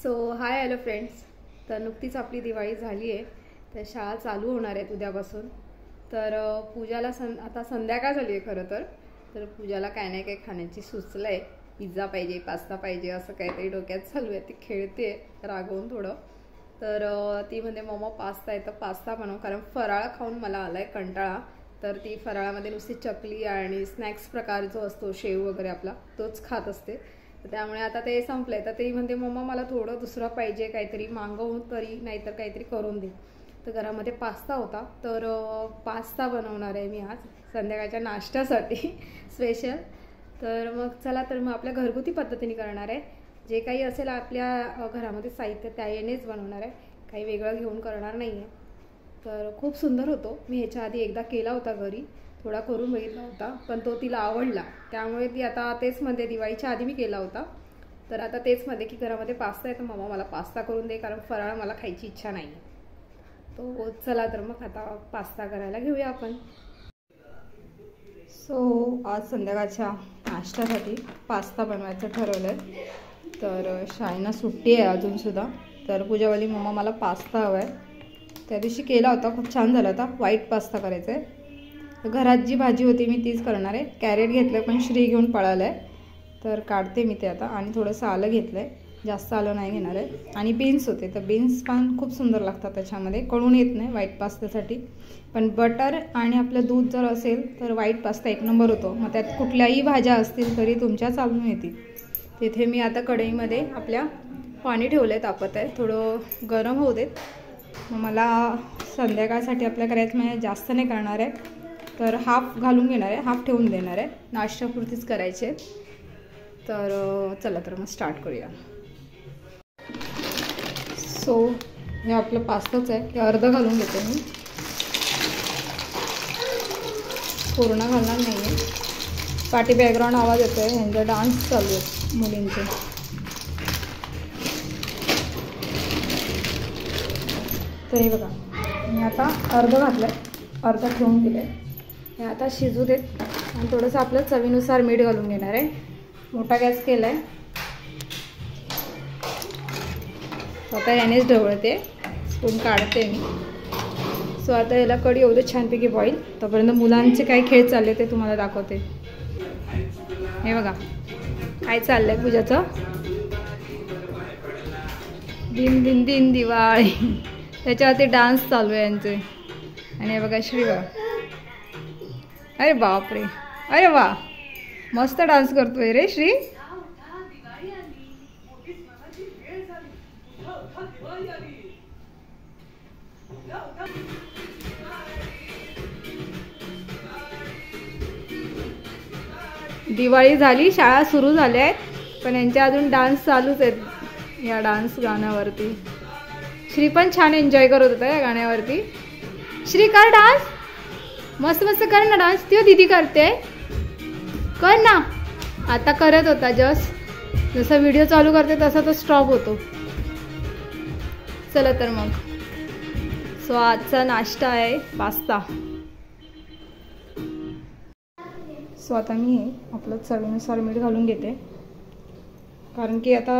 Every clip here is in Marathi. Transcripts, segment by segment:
So hi hello friends. तर नुकतीच आपली दिवाळी झाली आहे, तर शाळा चालू होणार आहेत उद्यापासून. तर पूजाला आता संध्याकाळ झाली आहे खरं तर पूजाला काय नाही काय खाण्याची सुचलं आहे. पिझ्झा पाहिजे, पास्ता पाहिजे असं काहीतरी डोक्यात चालू आहे. ती खेळते रागवून थोडं. तर ती म्हणते मम्मा पास्ता आहे तर पास्ता बनव, कारण फराळ खाऊन मला आला आहे कंटाळा. तर ती फराळामध्ये नुसती चकली आणि स्नॅक्स प्रकार जो असतो शेव वगैरे आपला तोच खात असते. त्यामुळे आता ते संपलंय. तर ती म्हणते मम्मा मला थोडं दुसरं पाहिजे, काहीतरी मागवून तरी नाहीतर काहीतरी करून दे. तर घरामध्ये पास्ता होता, तर पास्ता बनवणार आहे मी आज संध्याकाळच्या नाश्त्यासाठी स्पेशल. तर मग चला, तर मग आपल्या घरगुती पद्धतीने करणार आहे. जे काही असेल आपल्या घरामध्ये साहित्य त्यानेच बनवणार आहे, काही वेगळं घेऊन करणार नाही आहे. तर खूप सुंदर होतो. मी ह्याच्या आधी एकदा केला होता घरी, थोडा करून बघितला होता, पण तो तिला आवडला. त्यामुळे ती आता तेच म्हणते, दिवाळीच्या आधी मी केला होता तर आता तेच म्हणते की घरामध्ये पास्ता आहे तर मम्मा मला पास्ता करून दे, कारण फराळ मला खायची इच्छा नाही आहे. तो चला तर मग आता पास्ता करायला घेऊया आपण. सो आज संध्याकाळच्या नाश्त्यासाठी पास्ता बनवायचं ठरवलं आहे. तर शाळेला सुट्टी आहे अजूनसुद्धा. तर पूजावाली मम्मा मला पास्ता हवा आहे. त्या दिवशी केला होता, खूप छान झाला होता. व्हाईट पास्ता करायचा आहे. घरात जी भाजी होती मी तीच करणार आहे. कॅरेट घेतलं पण श्री घेऊन पळालं आहे, तर काढते मी ते आता. आणि थोडंसं आलं घेतलं आहे, जास्त आलं नाही घेणार आहे. आणि बीन्स होते, तर बीन्स पण खूप सुंदर लागतात त्याच्यामध्ये, कळून येत नाही व्हाईट पास्त्यासाठी. पण बटर आणि आपलं दूध जर असेल तर व्हाईट पास्ता एक नंबर होतो. मग त्यात कुठल्याही भाज्या असतील तरी तुमच्या चालून येतील. तिथे मी आता कढईमध्ये आपल्या पाणी ठेवलं आहे, तापत आहे, थोडं गरम होऊ देत. मग मला संध्याकाळसाठी आपल्या करायचं म्हणजे जास्त नाही करणार आहे, तर हाफ घालून घेणार आहे, हाफ ठेवून देणार आहे. नाश्त्यापुरतीच करायचे. तर चला तर मग स्टार्ट करूया. सो हे आपलं पास्ताच आहे, हे अर्ध घालून घेते मी, पूर्ण घालणार नाही आहे. पाठी बॅकग्राऊंड आवाज येतो आहे, ह्यांचा डान्स चालू आहे मुलींचे. तर हे बघा, मी आता अर्ध घातलं आहे, अर्ध ठेवून दिलं आहे. हे आता शिजू देत. आणि थोडंसं आपलं चवीनुसार मीठ घालून घेणार आहे. मोठा गॅस केला आहे, आता यानेच ढवळते, स्पून काढते मी. सो आता याला कढी येऊ दे छानपैकी बॉईल. तोपर्यंत मुलांचे काय खेळ चालले ते तुम्हाला दाखवते. हे बघा काय चाललंय पूजाचं, दिन दिन दिन दिवाळी, त्याच्यावरती डान्स चालू आहे यांचे. आणि हे बघा श्री बघा, अरे बापरे, अरे वा, मस्त डान्स करतोय रे श्री. दिवाळी झाली, शाळा सुरू झाल्या आहेत, पण यांच्या अजून डान्स चालूच आहेत या डान्स गाण्यावरती. श्री पण छान एन्जॉय करत होता या गाण्यावरती. श्री कर डान्स, मस्त मस्त कर ना डान्स. ती दीदी करते, कर ना. आता करत होता जस्ट, जसा व्हिडिओ चालू करते तसा तो स्टॉप होतो. चला तर मग. सो आजचा नाश्ता आहे पास्ता. सो आता मी आपलं चवीनुसार मीठ घालून घेते, कारण की आता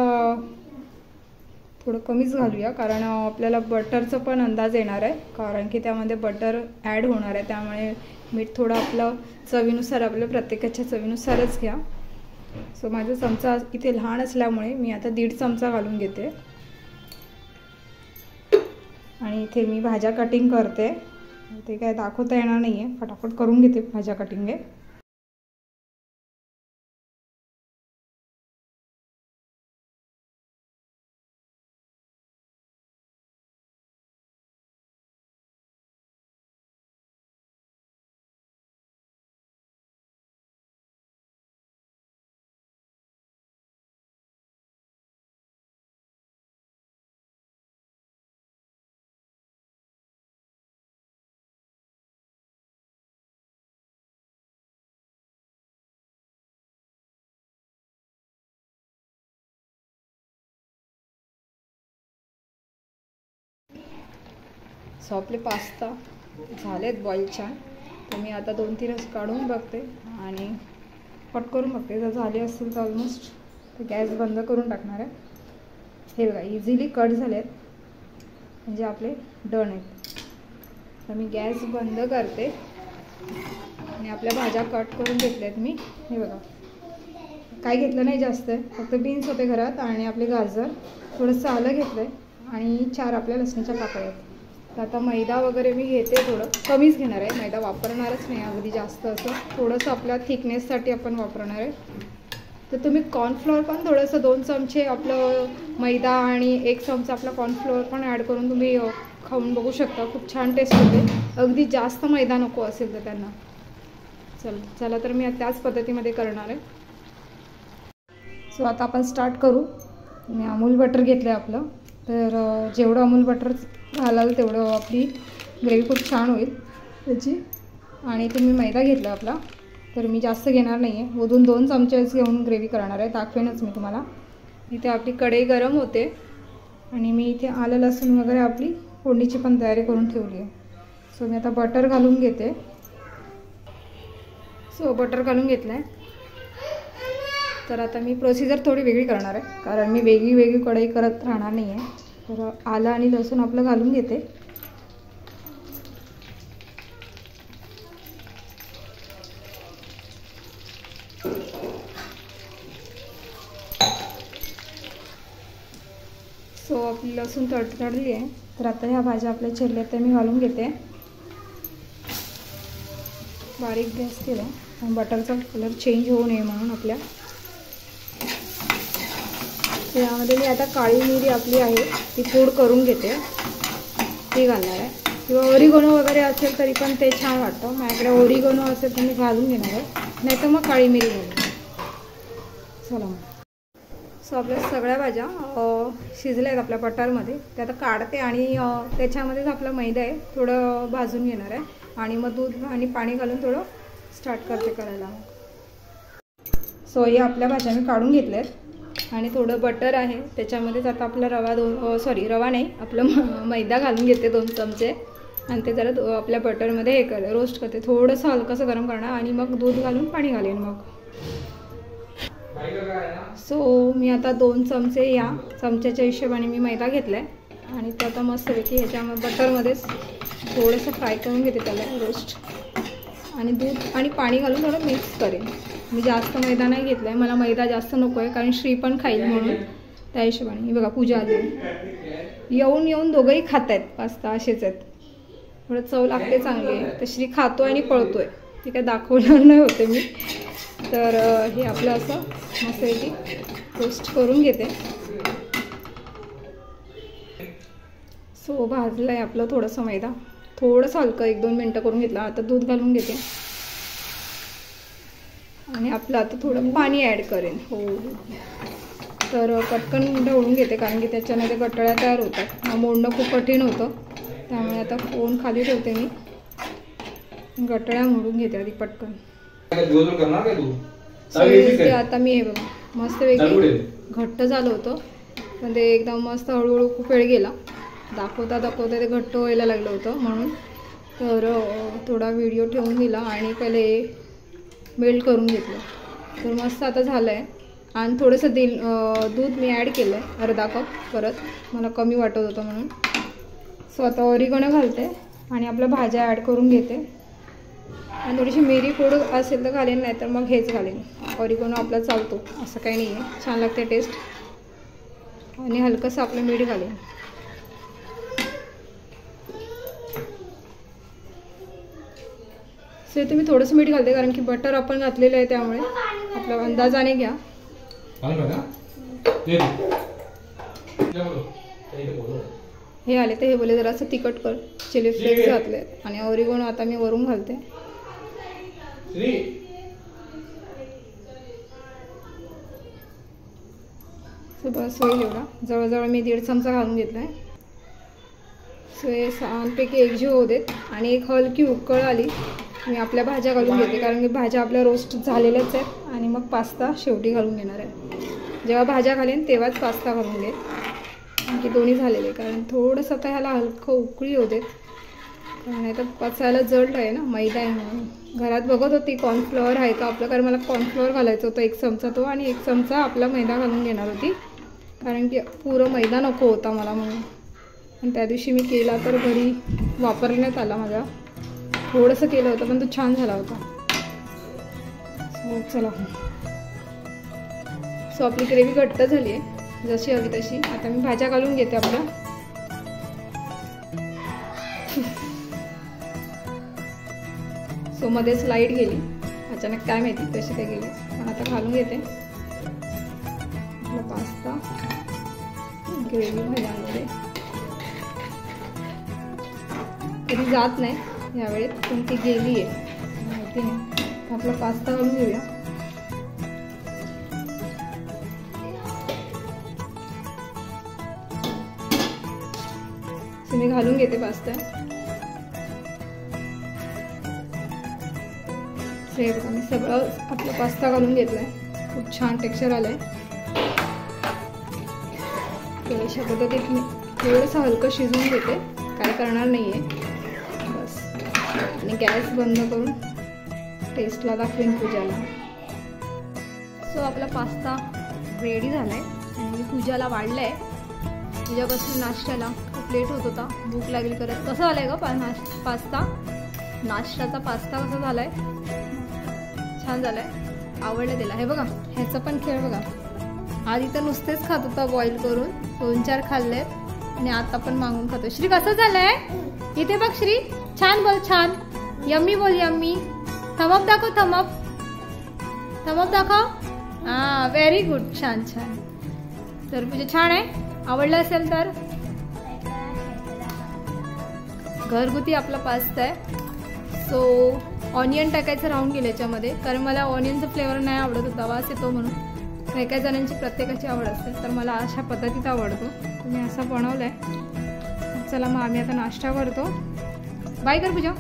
थोडं कमीच घालूया, कारण आपल्याला बटरचं पण अंदाज येणार आहे, कारण की त्यामध्ये बटर ॲड होणार आहे. त्यामुळे मीठ थोडं आपलं चवीनुसार, आपल्या प्रत्येकाच्या चवीनुसारच घ्या. सो माझा चमचा इथे लहान असल्यामुळे मी आता 1.5 चमचा घालून घेते. आणि इथे मी भाज्या कटिंग करते, ते काय दाखवता येणार नाही आहे, फटाफट करून घेते भाज्या कटिंग आहे. सो आपले पास्ता झालेत बॉईल छान. तर मी आता 2-3 काढून बघते आणि कट करून बघते. जर झाले असतील तर ऑलमोस्ट तर गॅस बंद करून टाकणार आहे. हे बघा इझिली कट झालेत, म्हणजे आपले डन आहेत. तर मी गॅस बंद करते आणि आपल्या भाज्या कट करून घेतल्यात मी. हे बघा काय घेतलं नाही जास्त, फक्त बीन्स होते घरात आणि आपले गाजर, थोडंसं आलं घेतलं आहे आणि 4 आपल्या लसणाच्या पाकळ्या आहेत. तर आता मैदा वगैरे मी घेते, थोडं कमीच घेणार आहे, मैदा वापरणारच नाही अगदी जास्त, असं थोडंसं आपल्या थिकनेससाठी आपण वापरणार आहे. तर तुम्ही कॉर्नफ्लोअर पण थोडंसं 2 चमचे आपलं मैदा आणि 1 चमचा आपला कॉर्नफ्लोअर पण ॲड करून तुम्ही खाऊन बघू शकता, खूप छान टेस्ट होते. अगदी जास्त मैदा नको असेल तर त्यांना. चला तर मी त्याच पद्धतीमध्ये करणार आहे. सो आता आपण स्टार्ट करू. मी अमूल बटर घेतलं आहे आपलं, तर जेवढं अमूल बटर घालाल तेवढं आपली ग्रेव्ही खूप छान होईल त्याची. आणि तुम्ही मैदा घेतला आपला, तर मी जास्त घेणार नाही आहे, वधून 2 चमचेच घेऊन ग्रेव्ही करणार आहे, दाखवेनच मी तुम्हाला. इथे आपली कढई गरम होते आणि मी इथे आलं लसूण वगैरे आपली फोडणीची पण तयारी करून ठेवली आहे. सो मी आता बटर घालून घेते. सो बटर घालून घेतलं आहे. तर आता मी प्रोसिजर थोडी वेगळी करणार आहे, कारण मी वेगळी कढई करत राहणार नाही आहे. तर आलं आणि लसूण आपलं घालून घेते. सो आपली लसूण तडतडली आहे, तर आता ह्या भाज्या आपल्या चिरल्या त्या मी घालून घेते. बारीक गॅस केला आणि बटरचा कलर चेंज होऊ नये म्हणून आपल्या. यामध्ये मी आता काळी मिरी आपली आहे ती पूड करून घेते, ती घालणार आहे. किंवा ओरिगोनो वगैरे असेल तरी पण ते छान वाटतं. माझ्याकडे ओरिगोनो असेल तर मी घालून घेणार आहे, नाही तर मग काळी मिरी घालून. चला मग. सो आपल्या सगळ्या भाज्या शिजल्या आहेत आपल्या बटरमध्ये. ते आता काढते आणि त्याच्यामध्येच आपला मैदा आहे थोडं भाजून घेणार आहे आणि मग दूध आणि पाणी घालून थोडं स्टार्ट करते करायला. सो या आपल्या भाज्या मी काढून घेतल्या आहेत आणि थोडं बटर आहे त्याच्यामध्येच आता आपला रवा नाही आपलं मैदा घालून घेते 2 चमचे आणि ते जरा आपल्या बटरमध्ये हे करते, रोस्ट करते. थोडंसं हलकंसं गरम करणार आणि मग दूध घालून पाणी घालेन मग. सो मी आता 2 चमचे या चमच्याच्या हिशोबाने मी मैदा घेतला आहे आणि तो आता मस्तपैकी ह्याच्यामध्ये बटरमध्येच थोडंसं फ्राय करून घेते त्याला रोस्ट. आणि दूध आणि पाणी घालून थोडं मिक्स करेन. मी जास्त मैदा नाही घेतला आहे, मला मैदा जास्त नको आहे कारण श्री पण खाईल म्हणून, त्या हिशोबाने. बघा पूजा आली, येऊन दोघंही खात आहेत पास्ता, असेच आहेत. थोडं चव लागते चांगली आहे. तर श्री खातो आणि पळतोय, ते काय दाखवणार नाही होते मी. तर हे आपलं असं मस्तपैकी रोस्ट करून घेते. सो भाजलं आहे आपलं थोडंसं मैदा, थोडंसं हलकं 1-2 मिनटं करून घेतलं. आता दूध घालून घेते आणि आपलं आता थोडं पाणी ॲड करेन. हो तर पटकन ढवळून घेते कारण की त्याच्यामध्ये गटळ्या तयार होतात, मोडणं खूप कठीण होतं. त्यामुळे आता फोन खाली ठेवते मी, गटळ्या मोडून घेते आधी पटकन. आता मी हे बघा मस्तपैकी घट्ट झालं होतं, पण ते एकदम मस्त हळूहळू खूप वेळ गेला. दाखवता ते घट्ट व्हायला लागलं होतं म्हणून तर थोडा व्हिडिओ ठेवून दिला आणि पहिले मेल्ट करून घेतलं. तर मस्त आता झालं आहे. आणि थोडंसं दूध मी ॲड केलं आहे, अर्धा कप, परत मला कमी वाटत होतं म्हणून. सो आता ओरिगोनो घालते आणि आपल्या भाज्या ॲड करून घेते आणि थोडीशी मिरी पूड असेल तर घालेन, नाही तर मग हेच घालेन. ओरिगोनो आपला चालतो असं काही नाही आहे, छान लागते टेस्ट. आणि हलकंसं आपलं मीठ घालेन. सो तुम्ही थोडंसं मीठ घालते कारण की बटर आपण घातलेलं आहे, त्यामुळे आपल्या अंदाजाने घ्या. हे आले तर हे बोले जरासं तिखट कर, चिली फ्लेक्स घातले आणि ओरिगोनो आता मी वरून घालते. सो बस होईल एवढा, जवळजवळ मी 1.5 चमचा घालून घेतला आहे. सो हे छानपैकी एकजीव होऊ देत आणि एक हलकी उकळ आली मी आपल्या भाज्या घालून घेते कारण की भाज्या आपल्या रोस्ट झालेल्याच आहेत आणि मग पास्ता शेवटी घालून घेणार आहे. जेव्हा भाज्या घालेन तेव्हाच पास्ता घालून घेत, आणखी दोन्ही झालेले. कारण थोडंसं आता ह्याला हलकं उकळी होते, कारण नाही तर पचायला जड आहे ना, मैदा आहे म्हणून. घरात बघत होती कॉर्नफ्लॉवर आहे का आपलं, कारण मला कॉर्नफ्लॉवर घालायचं होतं 1 चमचा तो आणि 1 चमचा आपला मैदा घालून घेणार होती कारण की पुरं मैदा नको होता मला म्हणून. आणि त्या दिवशी मी केला तर घरी वापरण्यात आला माझ्या. थोडंसं केलं होतं पण तो छान झाला होता. सो चला, सो आपली ग्रेव्ही घट्ट झाली आहे जशी हवी तशी. आता मी भाज्या घालून घेते आपल्या. सो मध्येच लाईट गेली अचानक, काय माहिती कशी काय गेली, पण आता घालून घेते आपला पास्ता ग्रेव्ही भाज्यांमध्ये. कधी जात नाही यावेळेत पण ती गेली आहे माहिती नाही. आपला पास्ता घालून घेऊया. मी घालून घेते पास्ता. मी सगळं आपला पास्ता घालून घेतलाय. खूप छान टेक्स्चर आलंय. अशा पद्धतीने थोडंसं हलकं शिजवून घेते, काय करणार नाहीये बस. आणि गॅस बंद करून टेस्टला दाखवेन पूजाला. सो आपला पास्ता रेडी झालाय आणि मी पूजाला वाढलाय. पूजापासून नाश्त्याला खूप लेट होत होता, भूक लागली करत. कसं झालंय ग पास्ता? नाश्त्याचा पास्ता कसा झालाय? छान झालाय, आवडलं तिला. हे बघा, ह्याचं पण खेळ बघा. आधी तर नुसतेच खात होता बॉईल करून, 2-4 खाल्ले आणि आता पण मागून खातो. श्री कसं झालंय? इथे बघ श्री, छान बोल, छान. यम्मी बोल, यम्मी. थमअप दाखव, थमअप दाखव. हा, व्हेरी गुड, छान छान. तर म्हणजे छान आहे. आवडलं असेल तर घरगुती आपला पास्ता आहे. सो ऑनियन टाकायचं राहून गेलं याच्यामध्ये, कारण मला ऑनियनचा फ्लेवर नाही आवडत होता, वास येतो म्हणून. काही जणांची प्रत्येकाची आवड असते, तर मला अशा पद्धतीत आवडतो. मी असा बनवलाय. चला मग आम्ही आता नाश्ता करतो. बाय कर पूजा.